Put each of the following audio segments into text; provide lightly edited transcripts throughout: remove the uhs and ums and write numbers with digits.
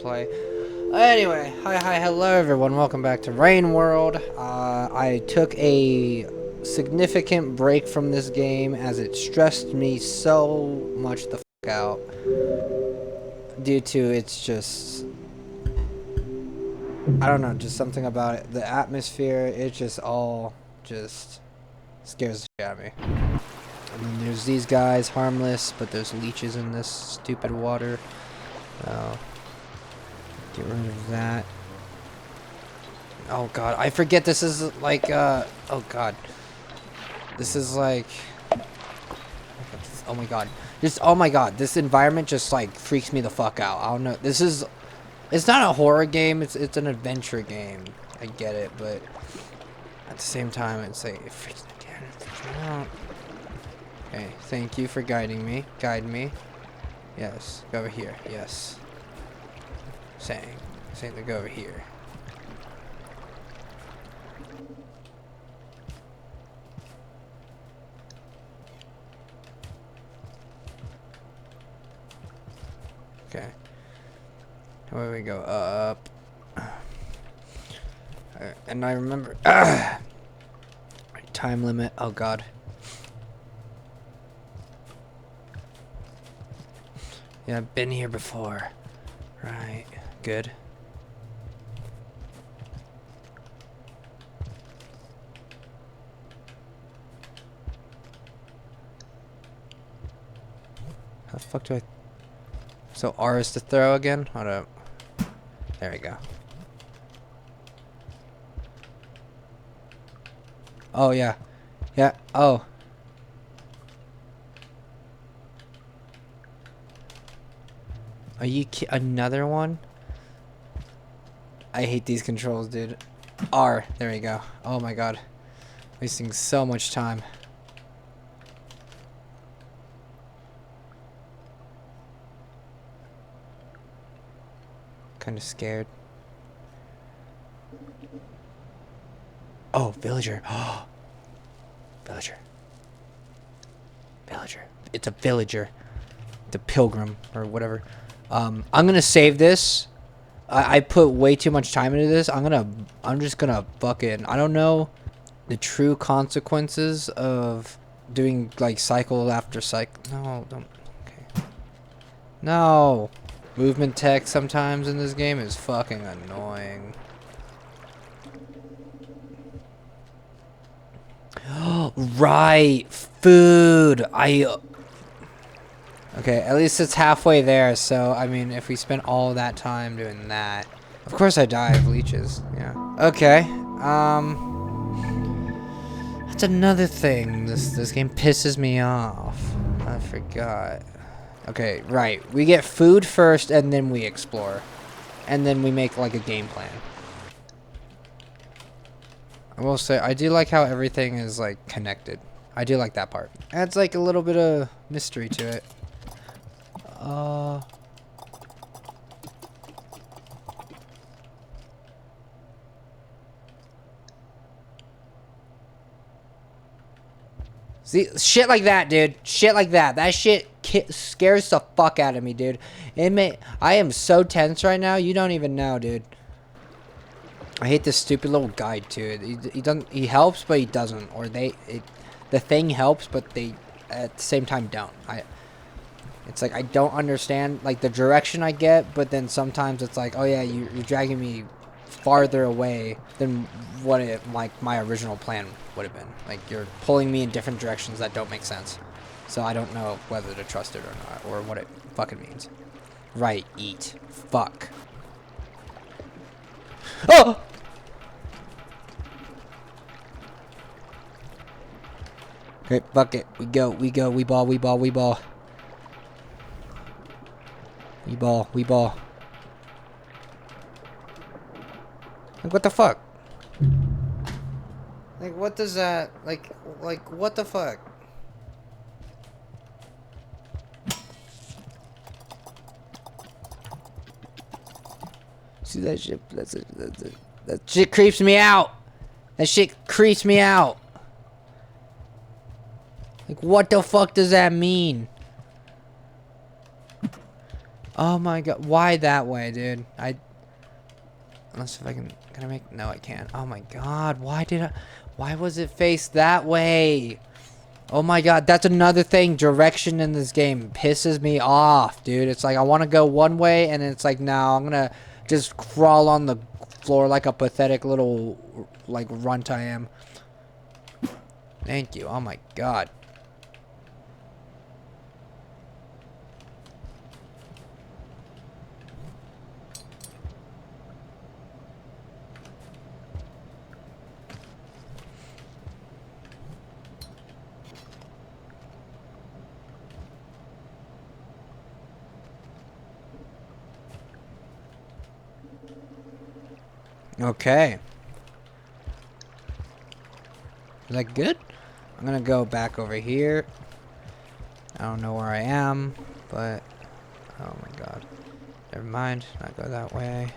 play. Anyway, hello everyone. Welcome back to Rain World. I took a significant break from this game as it stressed me so much the fuck out. Due to it's just, I don't know, just something about it. The atmosphere, it just all just scares the shit out of me. And then there's these guys, harmless, but there's leeches in this stupid water. Get rid of that. Oh god, I forget this is like, oh god. This is like, oh my god. Oh my god, this environment just like freaks me the fuck out. I don't know, it's not a horror game, it's an adventure game. I get it, but at the same time, it's like, it freaks me out. Okay, thank you for guiding me. Guide me. Yes, go over here. Yes. Saying to go over here. Okay. Where we go? Up. And I remember. Time limit. Oh god. Yeah, I've been here before. Right. Good. How the fuck do I... So R is to throw again? Hold up. There we go. Oh, yeah. Yeah. Oh. Are you another one? I hate these controls, dude. R. There we go. Oh my god. Wasting so much time. Kind of scared. Oh, villager. Oh. Villager. Villager. It's a villager. The pilgrim or whatever. I'm gonna save this. I put way too much time into this. I'm just gonna fucking, I don't know the true consequences of doing like cycle after cycle. No, don't. Okay. No. Movement tech sometimes in this game is fucking annoying. Right, food. Okay, at least it's halfway there, so, I mean, if we spent all that time doing that... Of course I die of leeches, yeah. Okay, that's another thing. This game pisses me off. I forgot. Okay, right. We get food first, and then we explore. And then we make, like, a game plan. I will say, I do like how everything is, like, connected. I do like that part. Adds, like, a little bit of mystery to it. See, shit like that, dude. Shit like that. That shit scares the fuck out of me, dude. I am so tense right now. You don't even know, dude. I hate this stupid little guide to it. He doesn't. He helps, but he doesn't. Or the thing helps, but they at the same time don't. It's like I don't understand like the direction I get, but then sometimes it's like, oh yeah, you're dragging me farther away than what my original plan would have been. Like you're pulling me in different directions that don't make sense. So I don't know whether to trust it or not, or what it fucking means. Right, eat. Fuck. Oh! Okay, fuck it. We ball. We ball. We ball. Like, what the fuck? Like, what does that... Like, what the fuck? See that shit? That shit creeps me out! That shit creeps me out! Like, what the fuck does that mean? Oh my god. Why that way, dude? Let's see if I can I make, no I can't. Oh my god. Why was it faced that way? Oh my god, that's another thing. Direction in this game pisses me off, dude. It's like I want to go one way, and it's like, no, I'm gonna just crawl on the floor like a pathetic little, like, runt I am. Thank you. Oh my god. Okay. Is that good? I'm gonna go back over here. I don't know where I am, but oh my god. Never mind. Not go that way.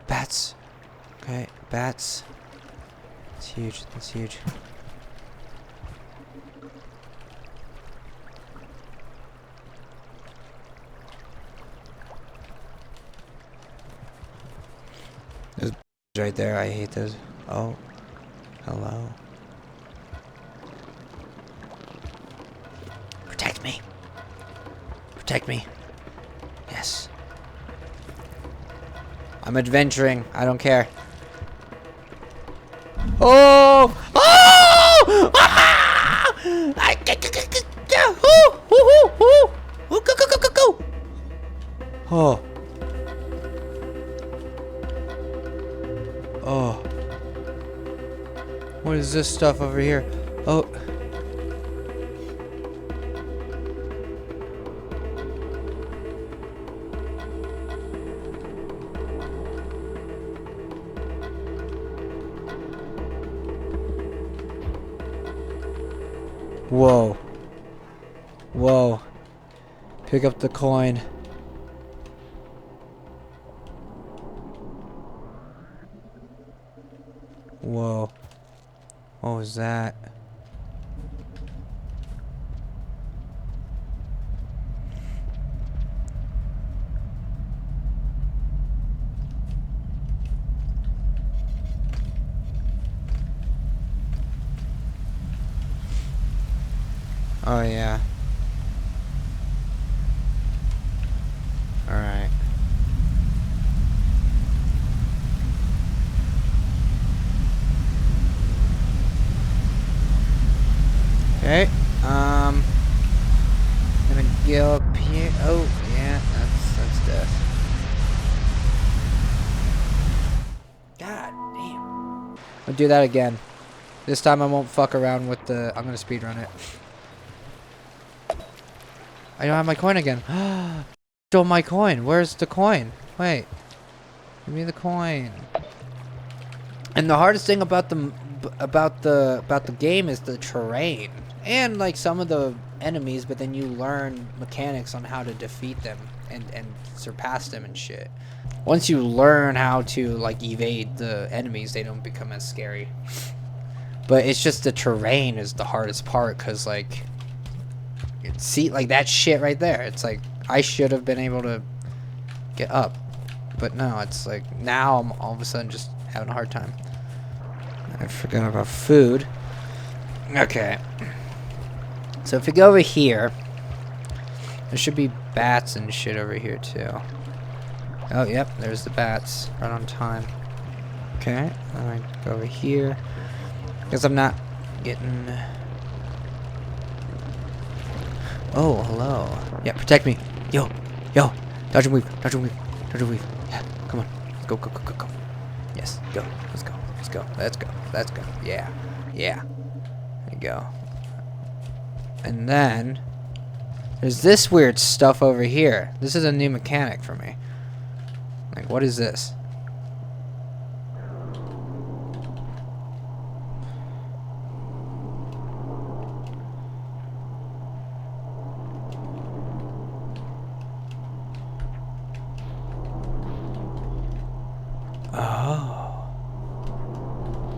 Bats. Okay, bats. It's huge. It's huge. There's right there. I hate those. Oh. Hello. Protect me. Protect me. Yes. I'm adventuring. I don't care. Oh! Oh! Ah! Go, go, go, go, go! Oh. Oh. What is this stuff over here? Oh. Whoa. Whoa. Pick up the coin. Whoa. What was that? Oh yeah. Alright. Okay. Gonna go up here. Oh, yeah, that's death. God damn. I'll do that again. This time I won't fuck around with the, I'm gonna speedrun it. I don't have my coin again. Stole my coin. Where's the coin? Wait. Give me the coin. And the hardest thing about the game is the terrain and like some of the enemies, but then you learn mechanics on how to defeat them and surpass them and shit. Once you learn how to like evade the enemies, they don't become as scary. But it's just the terrain is the hardest part, cause like, see, like that shit right there. It's like I should have been able to get up, but no, it's like now I'm all of a sudden just having a hard time. I forgot about food. Okay. So if we go over here, there should be bats and shit over here too. Oh, yep, there's the bats. Right on time. Okay, I go over here. Because I'm not getting... Oh, hello. Yeah, protect me. Yo, yo. Dodge and weave, dodge and weave, dodge and weave. Yeah, come on. Let's go, go, go, go, go. Yes, go. Let's go, let's go, let's go, let's go. Yeah, yeah. There you go. And then... there's this weird stuff over here. This is a new mechanic for me. What is this?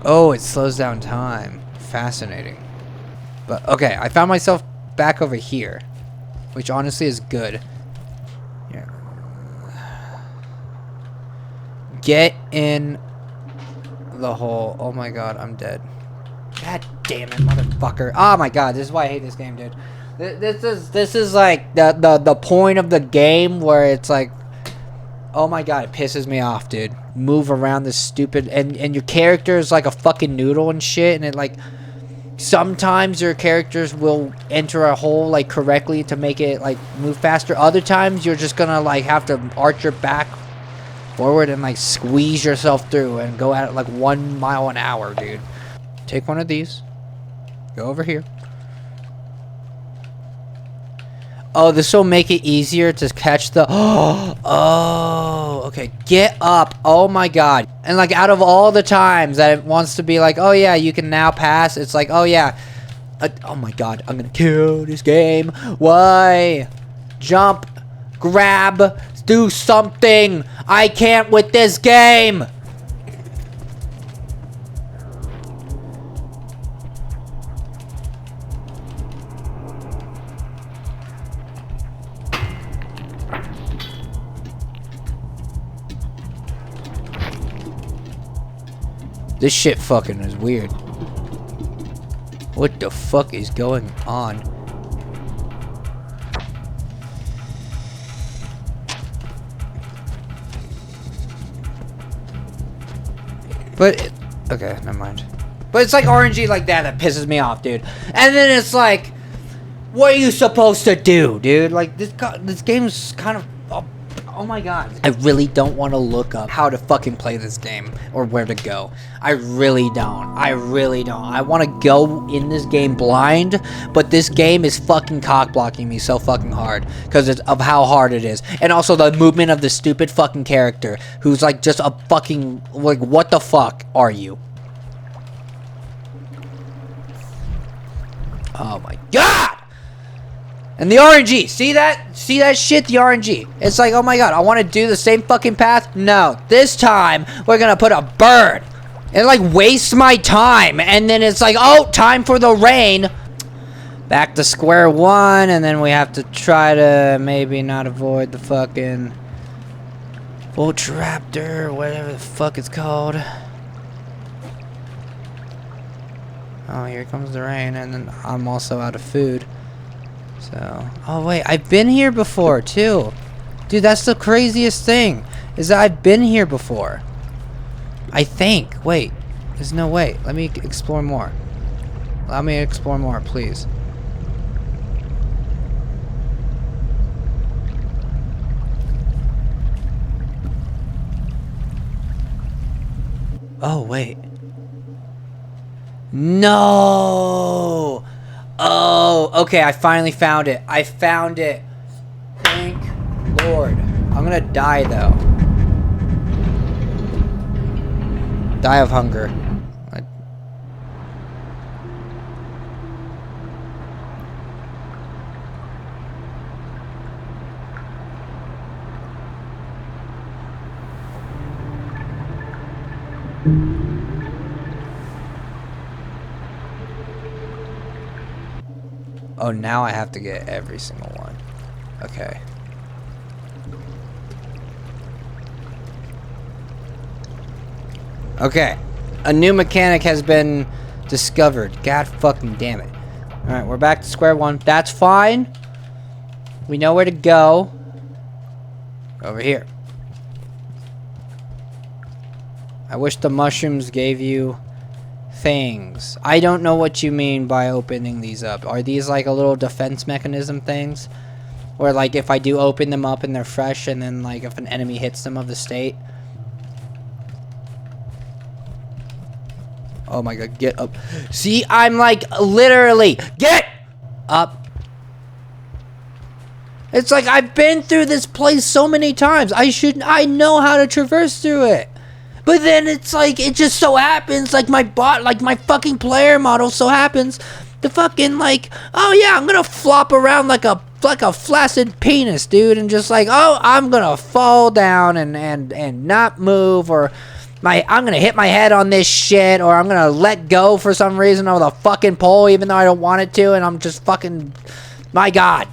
Oh, it slows down time. Fascinating. But, okay, I found myself back over here. Which honestly is good. Yeah. Get in the hole. Oh my god, I'm dead. God damn it, motherfucker. Oh my god, this is why I hate this game, dude. This is like the point of the game where it's like, oh my god, it pisses me off, dude. Move around this stupid and your character is like a fucking noodle and shit, and it like sometimes your characters will enter a hole like correctly to make it like move faster. Other times you're just gonna like have to arch your back forward and like squeeze yourself through and go at it like 1 mile an hour, dude. Take one of these. Go over here. Oh, this will make it easier to catch the... Oh, okay. Get up. Oh, my God. And, like, out of all the times that it wants to be like, oh, yeah, you can now pass, it's like, oh, yeah. Oh, my God. I'm going to kill this game. Why? Jump. Grab. Do something. I can't with this game. This shit fucking is weird. What the fuck is going on? But, okay, never mind. But it's like RNG like that pisses me off, dude. And then it's like, what are you supposed to do, dude? Like, this game's kind of... Oh my god. I really don't want to look up how to fucking play this game or where to go. I really don't. I really don't. I want to go in this game blind, but this game is fucking cock-blocking me so fucking hard because of how hard it is. And also the movement of the stupid fucking character who's like just a fucking, like, what the fuck are you? Oh my god! And the RNG, see that? See that shit? The RNG. It's like, oh my god, I want to do the same fucking path. No, this time we're gonna put a bird. It like wastes my time, and then it's like, oh, time for the rain. Back to square one, and then we have to try to maybe not avoid the fucking Ultraptor, whatever the fuck it's called. Oh, here comes the rain, and then I'm also out of food. So, oh wait, I've been here before too. Dude, that's the craziest thing, is that I've been here before. I think. Wait, there's no way. Let me explore more. Allow me to explore more, please. Oh, wait. No! Oh, okay, I finally found it. I found it. Thank Lord. I'm gonna die, though. Die of hunger. Oh, now I have to get every single one. Okay. Okay. A new mechanic has been discovered. God fucking damn it. Alright, we're back to square one. That's fine. We know where to go. Over here. I wish the mushrooms gave you things. I don't know what you mean by opening these up. Are these like a little defense mechanism things? Or like if I do open them up and they're fresh, and then like if an enemy hits them of the state? Oh my god, get up. See, I'm like literally, get up. It's like I've been through this place so many times. I know how to traverse through it. But then it's like, it just so happens, like my fucking player model so happens to fucking like, oh yeah, I'm gonna flop around like a flaccid penis, dude, and just like, oh, I'm gonna fall down and not move, or I'm gonna hit my head on this shit, or I'm gonna let go for some reason of the fucking pole even though I don't want it to, and I'm just fucking, my God.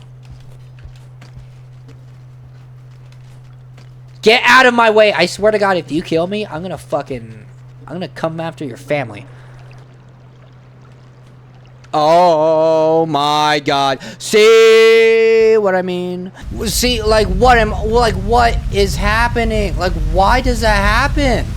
Get out of my way. I swear to God, if you kill me, I'm gonna come after your family. Oh my God. See what I mean? See, like, what is happening? Like, why does that happen?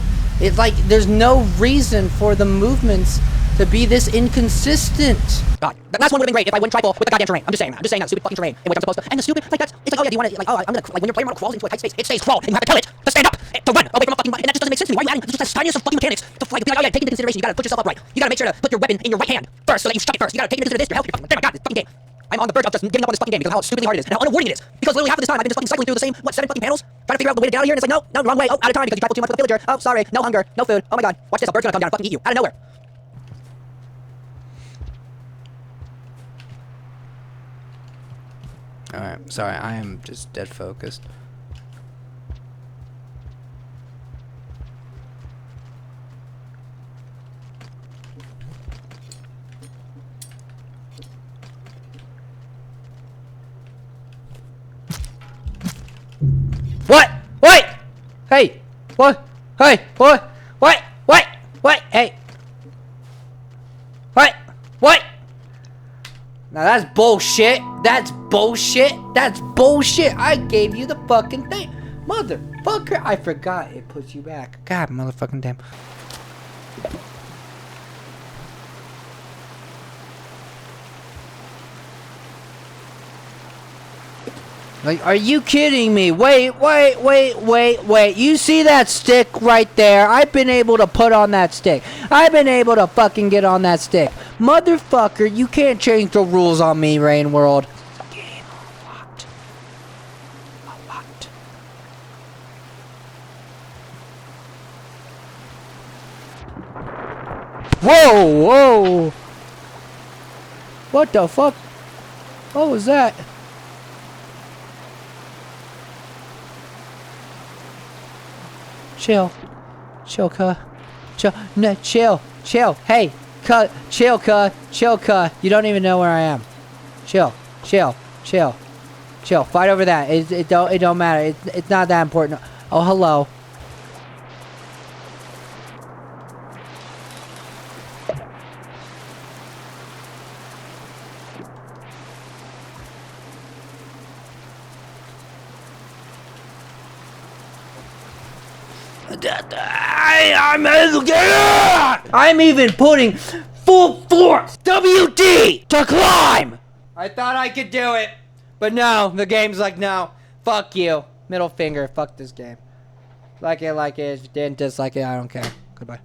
It's like, there's no reason for the movements to be this inconsistent. God, that last one would have been great if I wouldn't trifle with the goddamn terrain. I'm just saying that stupid fucking terrain in which I'm supposed to. And the stupid, like, it's like, oh yeah, do you want to, like, oh, I'm gonna, like, when your player model crawls into a tight space, it stays crawled, and you have to tell it to stand up, to run away from a fucking button, and that just doesn't make sense to me. Why are you adding just the tiniest of fucking mechanics to, like, be like, oh yeah, take into consideration, you gotta put yourself upright. You gotta make sure to put your weapon in your right hand first, so that you strike it first. You gotta take into consideration this, your health, your fucking, oh my God, this fucking game. I'm on the verge of just giving up on this fucking game because of how stupidly hard it is, and how unrewarding it is. Because literally half of this time I've been just fucking cycling through the same, what, 7 fucking panels, trying to figure out the way to get out of here, and it's like, no, wrong way, oh, out of time because you trifled too much with the villager, oh, sorry, no hunger, no food, oh my God, watch this, a bird's gonna come down and fucking eat you, out of nowhere. Alright, sorry, I am just dead focused. What? Wait! Hey! What? Hey! What? What? What? What? Hey! What? What? Now that's bullshit. That's bullshit. That's bullshit. I gave you the fucking thing. Motherfucker. I forgot it puts you back. God, motherfucking damn. Like, are you kidding me? Wait. You see that stick right there? I've been able to put on that stick. I've been able to fucking get on that stick. Motherfucker, you can't change the rules on me, Rain World. Game unlocked. Unlocked. Whoa! What the fuck? What was that? Chill, cuh. Chill. Hey, chill, cuh. You don't even know where I am. Chill. Fight over that. It don't matter. It's not that important. Oh, hello. I'm even putting full force WD to climb. I thought I could do it, but no, the game's like, no, fuck you. Middle finger, fuck this game. Like it. If you didn't dislike it, I don't care. Goodbye.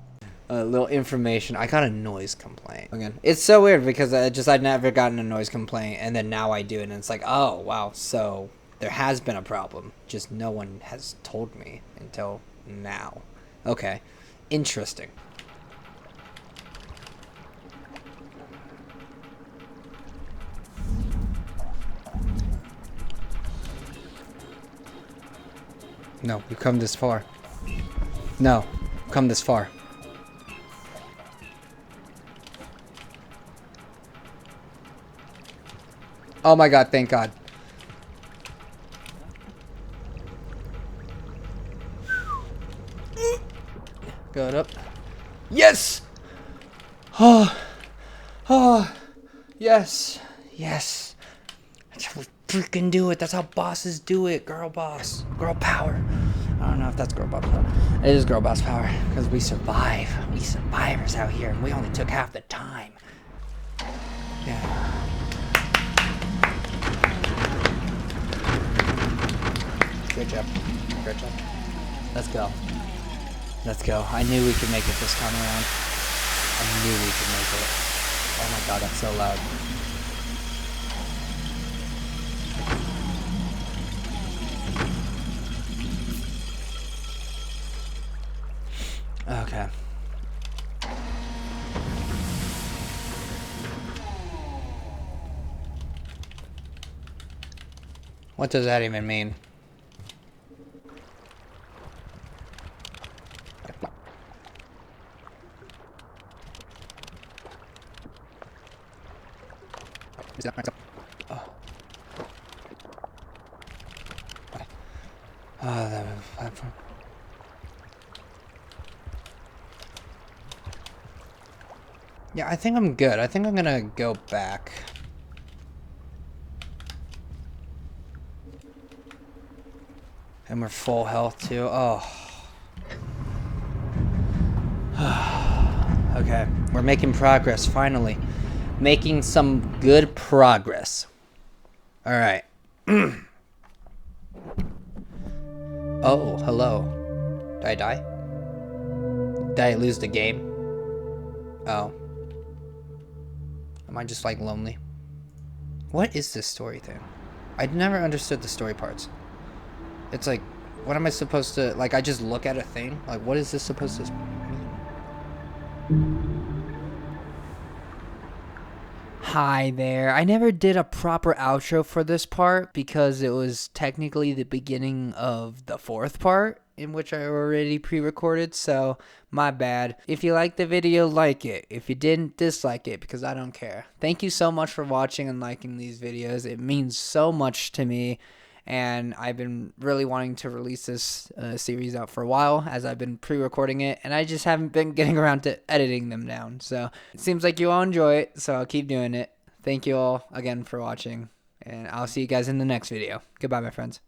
A little information. I got a noise complaint. Again, it's so weird because I'd never gotten a noise complaint, and then now I do, and it's like, oh wow, so there has been a problem. Just no one has told me until now. Okay, interesting. No, we've come this far. No, we've come this far. Oh my God, thank God. Going up. Yes! Oh, yes. That's how we freaking do it. That's how bosses do it. Girl boss. Girl power. I don't know if that's girl boss power. It is girl boss power. Because we survive. We survivors out here. And we only took half the time. Yeah. Good job. Let's go. I knew we could make it this time around. I knew we could make it. Oh my God, that's so loud. Okay. What does that even mean? Oh. Oh, that platform. Yeah, I think I'm good. I think I'm gonna go back. And we're full health too. Oh. Okay, we're making progress finally. Making some good progress. All right. Oh, hello. Did I die? Did I lose the game? Oh. Am I just like lonely? What is this story thing? I never understood the story parts. It's like, what am I supposed to, like, I just look at a thing? Like, what is this supposed to mean? Hi there. I never did a proper outro for this part because it was technically the beginning of the fourth part, in which I already pre-recorded, so my bad. If you liked the video, like it. If you didn't, dislike it, because I don't care. Thank you so much for watching and liking these videos. It means so much to me, and I've been really wanting to release this series out for a while, as I've been pre-recording it, and I just haven't been getting around to editing them down. So it seems like you all enjoy it, so I'll keep doing it. Thank you all again for watching, and I'll see you guys in the next video. Goodbye, my friends.